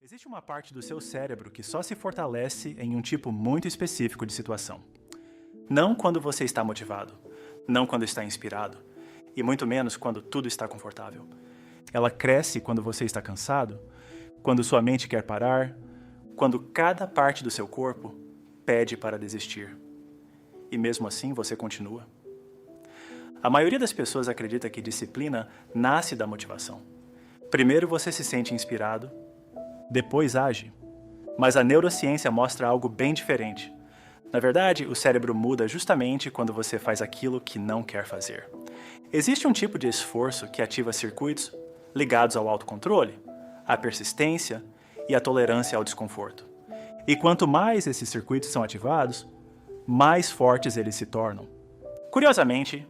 Existe uma parte do seu cérebro que só se fortalece em um tipo muito específico de situação. Não quando você está motivado, não quando está inspirado, e muito menos quando tudo está confortável. Ela cresce quando você está cansado, quando sua mente quer parar, quando cada parte do seu corpo pede para desistir. E mesmo assim você continua. A maioria das pessoas acredita que disciplina nasce da motivação. Primeiro você se sente inspirado, depois age. Mas a neurociência mostra algo bem diferente. Na verdade, o cérebro muda justamente quando você faz aquilo que não quer fazer. Existe um tipo de esforço que ativa circuitos ligados ao autocontrole, à persistência e à tolerância ao desconforto. E quanto mais esses circuitos são ativados, mais fortes eles se tornam. Curiosamente,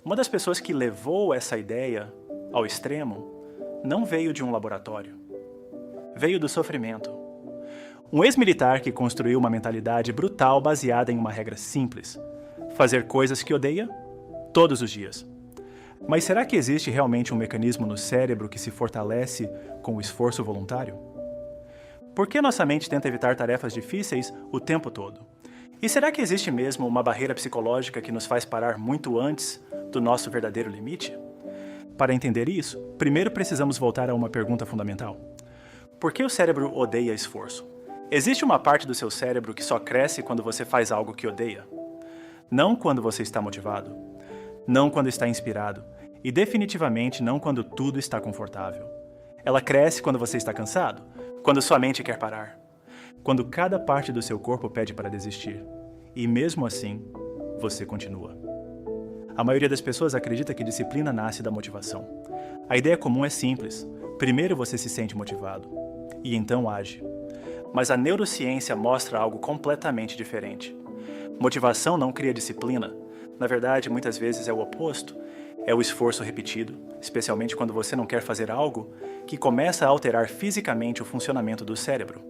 uma das pessoas que levou essa ideia ao extremo não veio de um laboratório. Veio do sofrimento. Um ex-militar que construiu uma mentalidade brutal baseada em uma regra simples: fazer coisas que odeia todos os dias. Mas será que existe realmente um mecanismo no cérebro que se fortalece com o esforço voluntário? Por que nossa mente tenta evitar tarefas difíceis o tempo todo? E será que existe mesmo uma barreira psicológica que nos faz parar muito antes do nosso verdadeiro limite? Para entender isso, primeiro precisamos voltar a uma pergunta fundamental. Por que o cérebro odeia esforço? Existe uma parte do seu cérebro que só cresce quando você faz algo que odeia. Não quando você está motivado. Não quando está inspirado. E definitivamente não quando tudo está confortável. Ela cresce quando você está cansado. Quando sua mente quer parar. Quando cada parte do seu corpo pede para desistir. E mesmo assim, você continua. A maioria das pessoas acredita que disciplina nasce da motivação. A ideia comum é simples. Primeiro você se sente motivado. E então age. Mas a neurociência mostra algo completamente diferente. Motivação não cria disciplina. Na verdade, muitas vezes é o oposto. É o esforço repetido, especialmente quando você não quer fazer algo, que começa a alterar fisicamente o funcionamento do cérebro.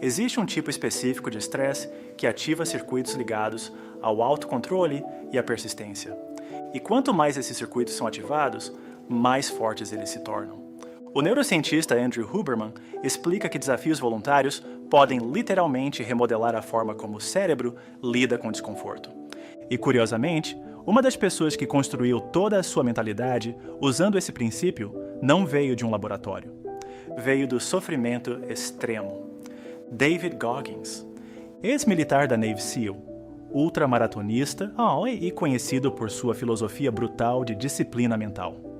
Existe um tipo específico de estresse que ativa circuitos ligados ao autocontrole e à persistência. E quanto mais esses circuitos são ativados, mais fortes eles se tornam. O neurocientista Andrew Huberman explica que desafios voluntários podem literalmente remodelar a forma como o cérebro lida com o desconforto. E, curiosamente, uma das pessoas que construiu toda a sua mentalidade usando esse princípio não veio de um laboratório. Veio do sofrimento extremo. David Goggins, ex-militar da Navy SEAL, ultramaratonista e conhecido por sua filosofia brutal de disciplina mental.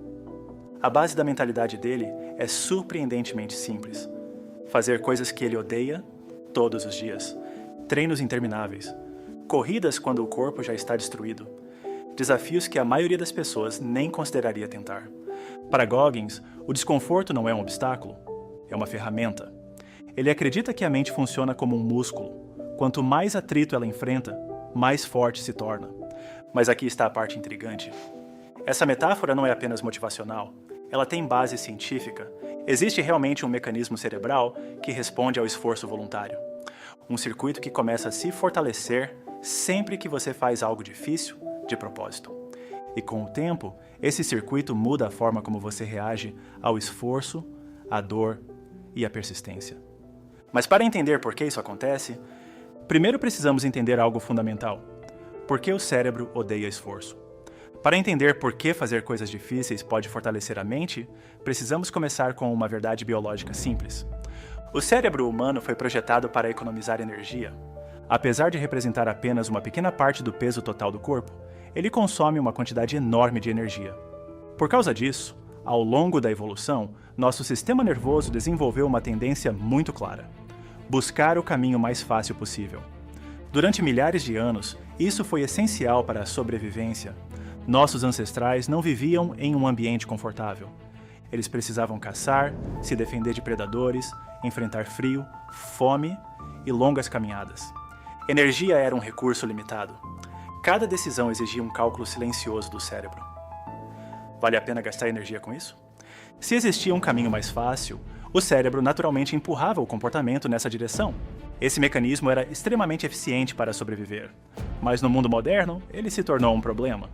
A base da mentalidade dele é surpreendentemente simples. Fazer coisas que ele odeia todos os dias. Treinos intermináveis. Corridas quando o corpo já está destruído. Desafios que a maioria das pessoas nem consideraria tentar. Para Goggins, o desconforto não é um obstáculo, é uma ferramenta. Ele acredita que a mente funciona como um músculo. Quanto mais atrito ela enfrenta, mais forte se torna. Mas aqui está a parte intrigante. Essa metáfora não é apenas motivacional. Ela tem base científica. Existe realmente um mecanismo cerebral que responde ao esforço voluntário. Um circuito que começa a se fortalecer sempre que você faz algo difícil de propósito. E com o tempo, esse circuito muda a forma como você reage ao esforço, à dor e à persistência. Mas para entender por que isso acontece, primeiro precisamos entender algo fundamental. Por que o cérebro odeia esforço? Para entender por que fazer coisas difíceis pode fortalecer a mente, precisamos começar com uma verdade biológica simples. O cérebro humano foi projetado para economizar energia. Apesar de representar apenas uma pequena parte do peso total do corpo, ele consome uma quantidade enorme de energia. Por causa disso, ao longo da evolução, nosso sistema nervoso desenvolveu uma tendência muito clara: buscar o caminho mais fácil possível. Durante milhares de anos, isso foi essencial para a sobrevivência. Nossos ancestrais não viviam em um ambiente confortável. Eles precisavam caçar, se defender de predadores, enfrentar frio, fome e longas caminhadas. Energia era um recurso limitado. Cada decisão exigia um cálculo silencioso do cérebro. Vale a pena gastar energia com isso? Se existia um caminho mais fácil, o cérebro naturalmente empurrava o comportamento nessa direção. Esse mecanismo era extremamente eficiente para sobreviver. Mas no mundo moderno, ele se tornou um problema.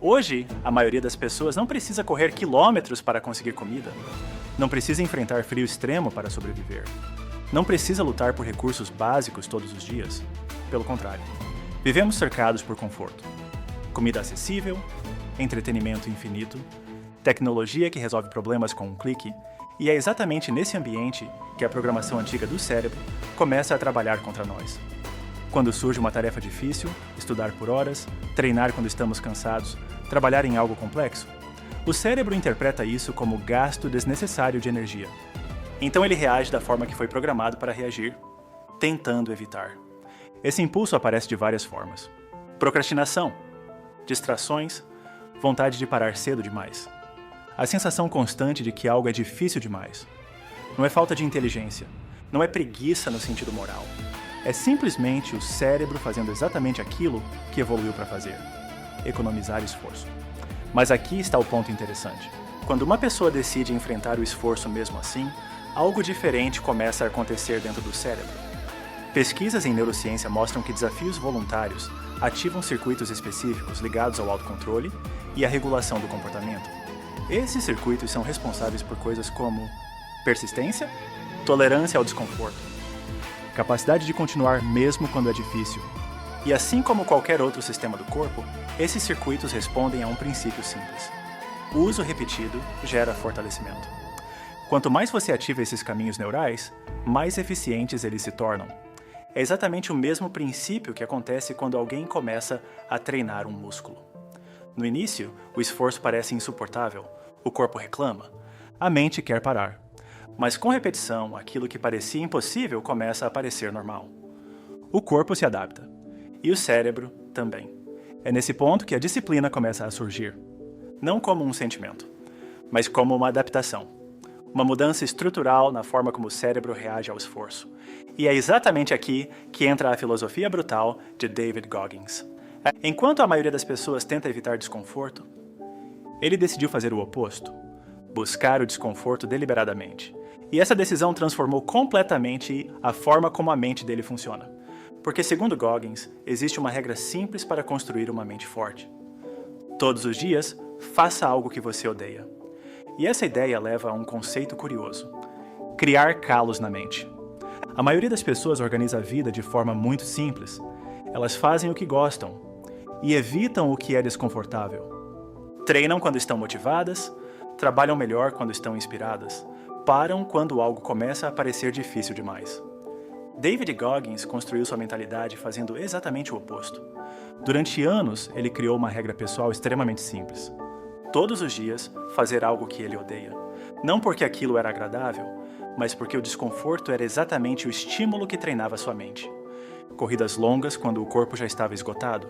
Hoje, a maioria das pessoas não precisa correr quilômetros para conseguir comida. Não precisa enfrentar frio extremo para sobreviver. Não precisa lutar por recursos básicos todos os dias. Pelo contrário, vivemos cercados por conforto. Comida acessível, entretenimento infinito, tecnologia que resolve problemas com um clique, e é exatamente nesse ambiente que a programação antiga do cérebro começa a trabalhar contra nós. Quando surge uma tarefa difícil, estudar por horas, treinar quando estamos cansados, trabalhar em algo complexo, o cérebro interpreta isso como gasto desnecessário de energia. Então ele reage da forma que foi programado para reagir, tentando evitar. Esse impulso aparece de várias formas: procrastinação, distrações, vontade de parar cedo demais, a sensação constante de que algo é difícil demais. Não é falta de inteligência, não é preguiça no sentido moral. É simplesmente o cérebro fazendo exatamente aquilo que evoluiu para fazer: economizar esforço. Mas aqui está o ponto interessante. Quando uma pessoa decide enfrentar o esforço mesmo assim, algo diferente começa a acontecer dentro do cérebro. Pesquisas em neurociência mostram que desafios voluntários ativam circuitos específicos ligados ao autocontrole e à regulação do comportamento. Esses circuitos são responsáveis por coisas como persistência, tolerância ao desconforto, capacidade de continuar mesmo quando é difícil. E assim como qualquer outro sistema do corpo, esses circuitos respondem a um princípio simples: o uso repetido gera fortalecimento. Quanto mais você ativa esses caminhos neurais, mais eficientes eles se tornam. É exatamente o mesmo princípio que acontece quando alguém começa a treinar um músculo. No início, o esforço parece insuportável, o corpo reclama, a mente quer parar. Mas com repetição, aquilo que parecia impossível começa a parecer normal. O corpo se adapta, e o cérebro também. É nesse ponto que a disciplina começa a surgir. Não como um sentimento, mas como uma adaptação. Uma mudança estrutural na forma como o cérebro reage ao esforço. E é exatamente aqui que entra a filosofia brutal de David Goggins. Enquanto a maioria das pessoas tenta evitar desconforto, ele decidiu fazer o oposto: buscar o desconforto deliberadamente. E essa decisão transformou completamente a forma como a mente dele funciona. Porque, segundo Goggins, existe uma regra simples para construir uma mente forte. Todos os dias, faça algo que você odeia. E essa ideia leva a um conceito curioso: criar calos na mente. A maioria das pessoas organiza a vida de forma muito simples. Elas fazem o que gostam e evitam o que é desconfortável. Treinam quando estão motivadas, trabalham melhor quando estão inspiradas, param quando algo começa a parecer difícil demais. David Goggins construiu sua mentalidade fazendo exatamente o oposto. Durante anos, ele criou uma regra pessoal extremamente simples: todos os dias, fazer algo que ele odeia. Não porque aquilo era agradável, mas porque o desconforto era exatamente o estímulo que treinava sua mente. Corridas longas quando o corpo já estava esgotado.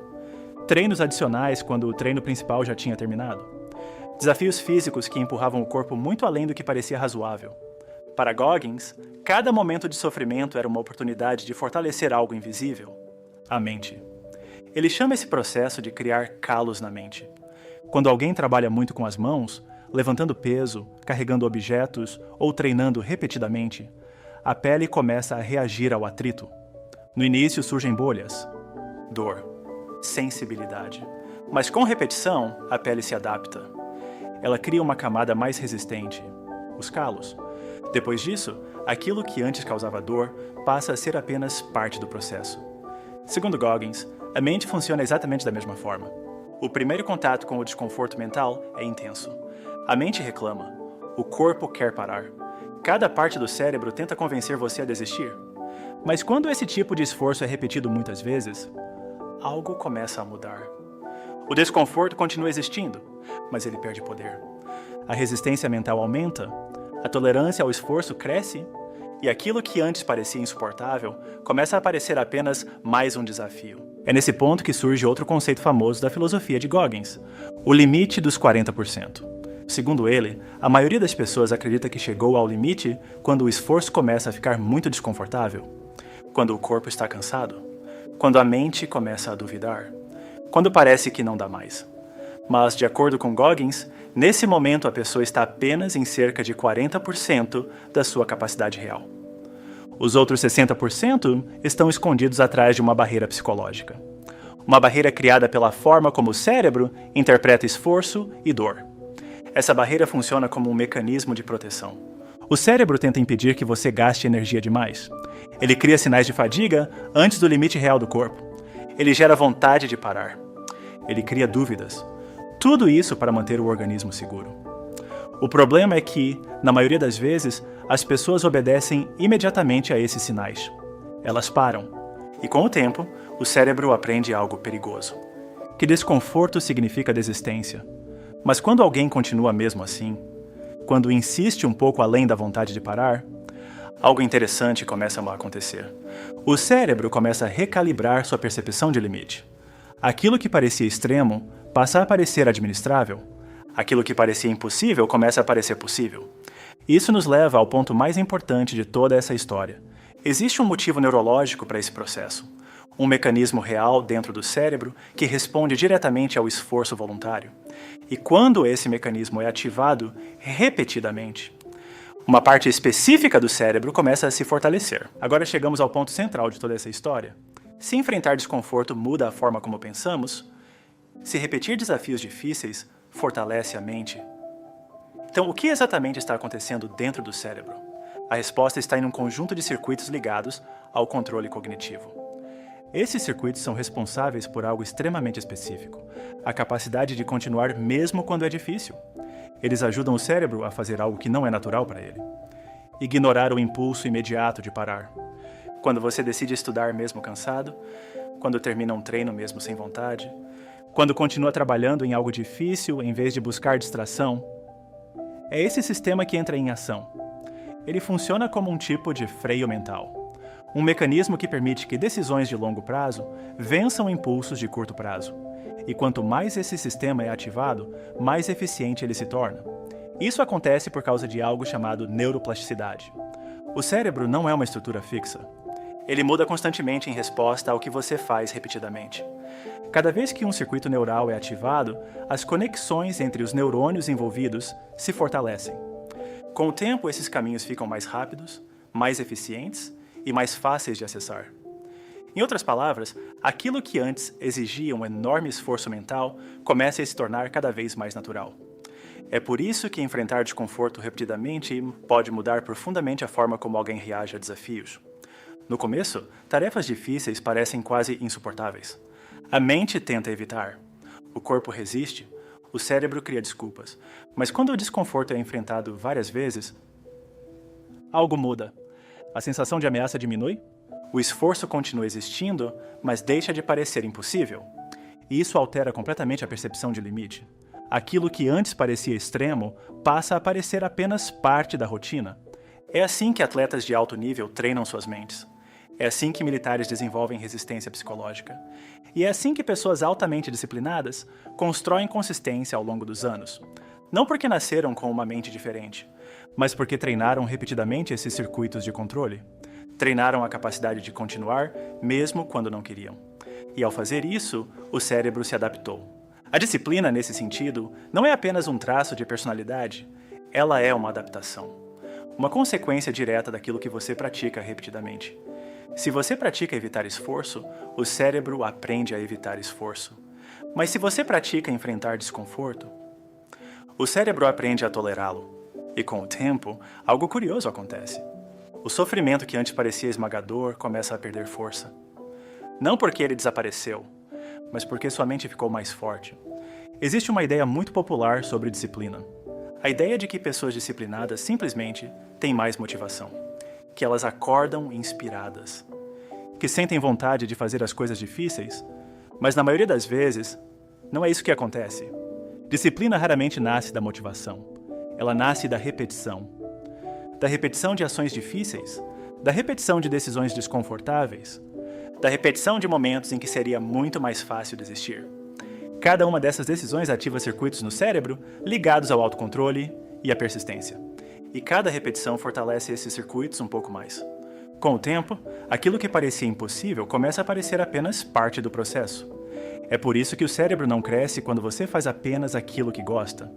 Treinos adicionais quando o treino principal já tinha terminado. Desafios físicos que empurravam o corpo muito além do que parecia razoável. Para Goggins, cada momento de sofrimento era uma oportunidade de fortalecer algo invisível: a mente. Ele chama esse processo de criar calos na mente. Quando alguém trabalha muito com as mãos, levantando peso, carregando objetos ou treinando repetidamente, a pele começa a reagir ao atrito. No início surgem bolhas, dor, sensibilidade. Mas com repetição, a pele se adapta. Ela cria uma camada mais resistente, os calos. Depois disso, aquilo que antes causava dor passa a ser apenas parte do processo. Segundo Goggins, a mente funciona exatamente da mesma forma. O primeiro contato com o desconforto mental é intenso. A mente reclama. O corpo quer parar. Cada parte do cérebro tenta convencer você a desistir. Mas quando esse tipo de esforço é repetido muitas vezes, algo começa a mudar. O desconforto continua existindo, mas ele perde poder. A resistência mental aumenta, a tolerância ao esforço cresce, e aquilo que antes parecia insuportável começa a parecer apenas mais um desafio. É nesse ponto que surge outro conceito famoso da filosofia de Goggins: o limite dos 40%. Segundo ele, a maioria das pessoas acredita que chegou ao limite quando o esforço começa a ficar muito desconfortável, quando o corpo está cansado, quando a mente começa a duvidar, quando parece que não dá mais. Mas, de acordo com Goggins, nesse momento a pessoa está apenas em cerca de 40% da sua capacidade real. Os outros 60% estão escondidos atrás de uma barreira psicológica. Uma barreira criada pela forma como o cérebro interpreta esforço e dor. Essa barreira funciona como um mecanismo de proteção. O cérebro tenta impedir que você gaste energia demais. Ele cria sinais de fadiga antes do limite real do corpo. Ele gera vontade de parar. Ele cria dúvidas. Tudo isso para manter o organismo seguro. O problema é que, na maioria das vezes, as pessoas obedecem imediatamente a esses sinais. Elas param. E com o tempo, o cérebro aprende algo perigoso. Que desconforto significa desistência. Mas quando alguém continua mesmo assim, quando insiste um pouco além da vontade de parar, algo interessante começa a acontecer. O cérebro começa a recalibrar sua percepção de limite. Aquilo que parecia extremo passa a parecer administrável. Aquilo que parecia impossível começa a parecer possível. Isso nos leva ao ponto mais importante de toda essa história. Existe um motivo neurológico para esse processo. Um mecanismo real dentro do cérebro que responde diretamente ao esforço voluntário. E quando esse mecanismo é ativado repetidamente, uma parte específica do cérebro começa a se fortalecer. Agora chegamos ao ponto central de toda essa história. Se enfrentar desconforto muda a forma como pensamos, se repetir desafios difíceis fortalece a mente. Então, o que exatamente está acontecendo dentro do cérebro? A resposta está em um conjunto de circuitos ligados ao controle cognitivo. Esses circuitos são responsáveis por algo extremamente específico, a capacidade de continuar mesmo quando é difícil. Eles ajudam o cérebro a fazer algo que não é natural para ele. Ignorar o impulso imediato de parar. Quando você decide estudar mesmo cansado, quando termina um treino mesmo sem vontade, quando continua trabalhando em algo difícil em vez de buscar distração. É esse sistema que entra em ação. Ele funciona como um tipo de freio mental. Um mecanismo que permite que decisões de longo prazo vençam impulsos de curto prazo. E quanto mais esse sistema é ativado, mais eficiente ele se torna. Isso acontece por causa de algo chamado neuroplasticidade. O cérebro não é uma estrutura fixa. Ele muda constantemente em resposta ao que você faz repetidamente. Cada vez que um circuito neural é ativado, as conexões entre os neurônios envolvidos se fortalecem. Com o tempo, esses caminhos ficam mais rápidos, mais eficientes e mais fáceis de acessar. Em outras palavras, aquilo que antes exigia um enorme esforço mental começa a se tornar cada vez mais natural. É por isso que enfrentar desconforto repetidamente pode mudar profundamente a forma como alguém reage a desafios. No começo, tarefas difíceis parecem quase insuportáveis. A mente tenta evitar. O corpo resiste. O cérebro cria desculpas. Mas quando o desconforto é enfrentado várias vezes, algo muda. A sensação de ameaça diminui. O esforço continua existindo, mas deixa de parecer impossível. E isso altera completamente a percepção de limite. Aquilo que antes parecia extremo passa a parecer apenas parte da rotina. É assim que atletas de alto nível treinam suas mentes. É assim que militares desenvolvem resistência psicológica. E é assim que pessoas altamente disciplinadas constroem consistência ao longo dos anos. Não porque nasceram com uma mente diferente, mas porque treinaram repetidamente esses circuitos de controle. Treinaram a capacidade de continuar, mesmo quando não queriam. E ao fazer isso, o cérebro se adaptou. A disciplina, nesse sentido, não é apenas um traço de personalidade, ela é uma adaptação. Uma consequência direta daquilo que você pratica repetidamente. Se você pratica evitar esforço, o cérebro aprende a evitar esforço. Mas se você pratica enfrentar desconforto, o cérebro aprende a tolerá-lo. E com o tempo, algo curioso acontece. O sofrimento que antes parecia esmagador começa a perder força. Não porque ele desapareceu, mas porque sua mente ficou mais forte. Existe uma ideia muito popular sobre disciplina. A ideia de que pessoas disciplinadas simplesmente têm mais motivação. Que elas acordam inspiradas. Que sentem vontade de fazer as coisas difíceis, mas na maioria das vezes, não é isso que acontece. Disciplina raramente nasce da motivação. Ela nasce da repetição. Da repetição de ações difíceis, da repetição de decisões desconfortáveis, da repetição de momentos em que seria muito mais fácil desistir. Cada uma dessas decisões ativa circuitos no cérebro ligados ao autocontrole e à persistência. E cada repetição fortalece esses circuitos um pouco mais. Com o tempo, aquilo que parecia impossível começa a parecer apenas parte do processo. É por isso que o cérebro não cresce quando você faz apenas aquilo que gosta.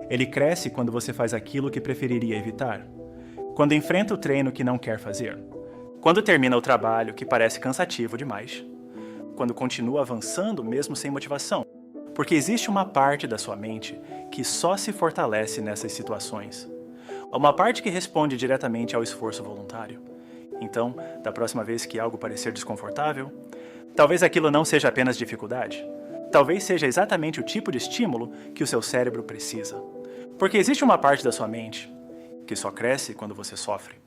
Ele cresce quando você faz aquilo que preferiria evitar. Quando enfrenta o treino que não quer fazer. Quando termina o trabalho que parece cansativo demais. quando continua avançando mesmo sem motivação. Porque existe uma parte da sua mente que só se fortalece nessas situações. Uma parte que responde diretamente ao esforço voluntário. Então, da próxima vez que algo parecer desconfortável, talvez aquilo não seja apenas dificuldade. Talvez seja exatamente o tipo de estímulo que o seu cérebro precisa. Porque existe uma parte da sua mente que só cresce quando você sofre.